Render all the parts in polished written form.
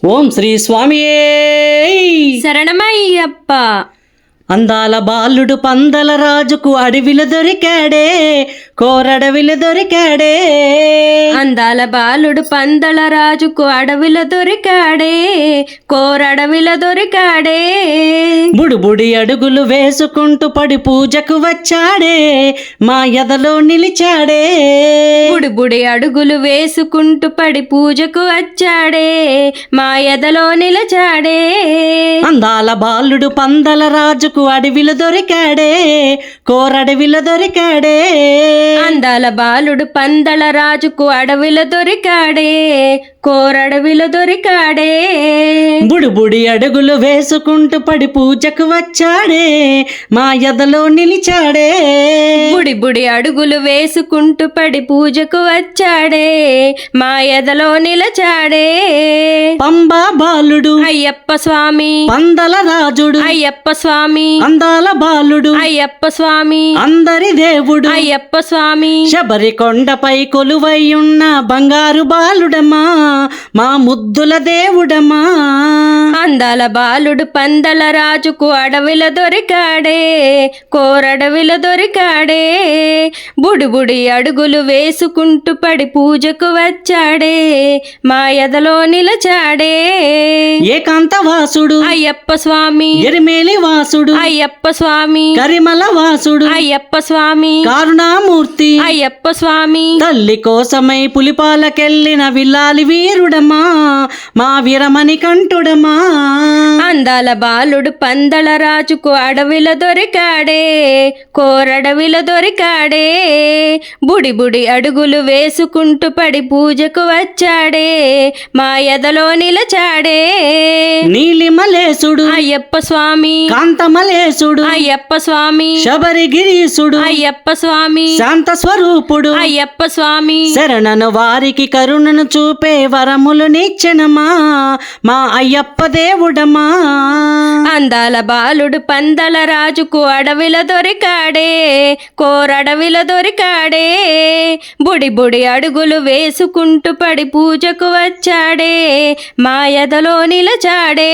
ఓం శ్రీ స్వామియే శరణమయ్యప్ప. అందాల బాలుడు పందల రాజుకు అడవిలో దొరికాడే, కోరడవిలో దొరికాడే. అందాల బాలుడు పందల రాజుకు అడవిలో దొరికాడే, కోరడవిలో దొరికాడే. బుడిబుడి అడుగులు వేసుకుంటూ పడి పూజకు వచ్చాడే, మా ఎదలో నిలిచాడే. బుడిబుడి అడుగులు వేసుకుంటూ పడి పూజకు వచ్చాడే, మా ఎదలో నిలచాడే. అందాల బాలుడు పందల రాజుకు అడవిలో దొరికాడే, కోరడవిలో దొరికాడే. అందాల బాలుడు పందల రాజుకు అడవిలో దొరికాడే, కోరడవిలో దొరికాడే. బుడిబుడి అడుగులు వేసుకుంటూ పడి పూజకు వచ్చాడే, మా ఎదలో నిలిచాడే. బుడిబుడి అడుగులు వేసుకుంటూ పడి పూజకు వచ్చాడే, మా ఎదలో నిలచాడే. పంబా బాలుడు అయ్యప్ప స్వామి, పందల రాజుడు అయ్యప్ప స్వామి, అందాల బాలుడు అయ్యప్ప స్వామి, అందరి దేవుడు అయ్యప్ప స్వామి. శబరి కొండపై కొలువై ఉన్న బంగారు బాలుడమా, మా ముద్దుల దేవుడమా. అందాల బాలుడు పందల రాజుకు అడవిలో దొరికాడే, కోరడవిలో దొరికాడే. బుడిబుడి అడుగులు వేసుకుంటూ పడి పూజకు వచ్చాడే, మా ఎదలో నిలచాడే. ఏకాంత వాసుడు అయ్యప్ప స్వామి, ఎరిమేలి వాసుడు అయ్యప్ప స్వామి, కరిమల వాసుడు అయ్యప్ప స్వామి, కారుణామూర్తి అయ్యప్ప స్వామి. తల్లి కోసమై పులిపాలకెళ్ళిన విల్లాలి వీరుడమా, మా వీరమణి కంఠుడమా. అందాల బాలుడు పందల రాజుకు అడవిలో దొరికాడే, కోరడవిలో దొరికాడే. బుడిబుడి అడుగులు వేసుకుంటూ పడి పూజకు వచ్చాడే, మా ఎదలో నిలచాడే. నీలిమలేసుడు అయ్యప్ప స్వామి, కాంతమలేసుడు అయ్యప్ప స్వామి, శబరిగిరీసుడు అయ్యప్ప స్వామి, శాంత స్వరూపుడు అయ్యప్ప స్వామి. శరణను వారికి కరుణను చూపే వరములు నిచ్చెనమా, మా అయ్యప్ప దేవుడమా. అందాల బాలుడు పందల రాజుకు అడవిలో దొరికాడే, కోరడవిలో దొరికాడే. బుడిబుడి అడుగులు వేసుకుంటూ పడి పూజకు వచ్చాడే, మా ఎదలో నిలచాడే.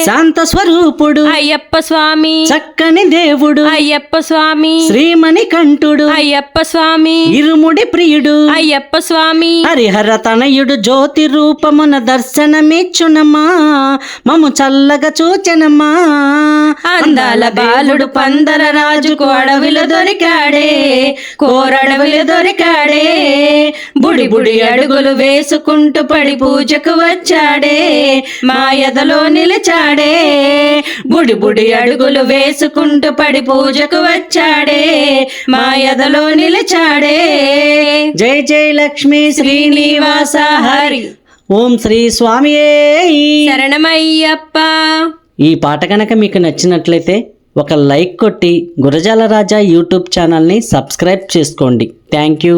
శాంత స్వరూపుడు అయ్యప్ప స్వామి, చక్కని దేవుడు అయ్యప్ప స్వామి, శ్రీమణి కంఠుడు అయ్యప్ప స్వామి, ఇరుముడి ప్రియుడు అయ్యప్ప స్వామి. హరిహర తనయుడు జ్యోతి రూపమున దర్శనమిచ్చునమా, మము చల్లగా చూచెనమా. అందాల బాలుడు పందల రాజుకు అడవిలో దొరికాడే, కోరడవిలో దొరికాడే. బుడిబుడి అడుగులు వేసుకుంటూ పడి పూజకు వచ్చాడే, మా ఎదలో నిలిచాడే. బుడిబుడి అడుగులు వేసుకుంటూ పడి పూజకు వచ్చాడే, మా ఎదలో నిలిచాడే. జై జై లక్ష్మీ శ్రీనివాస హరి. ఓం శ్రీ స్వామియే శరణమయ్యప్ప. ఈ పాట కనుక మీకు నచ్చినట్లయితే ఒక లైక్ కొట్టి గురజాల రాజా యూట్యూబ్ ఛానల్ని సబ్స్క్రైబ్ చేసుకోండి. Thank you.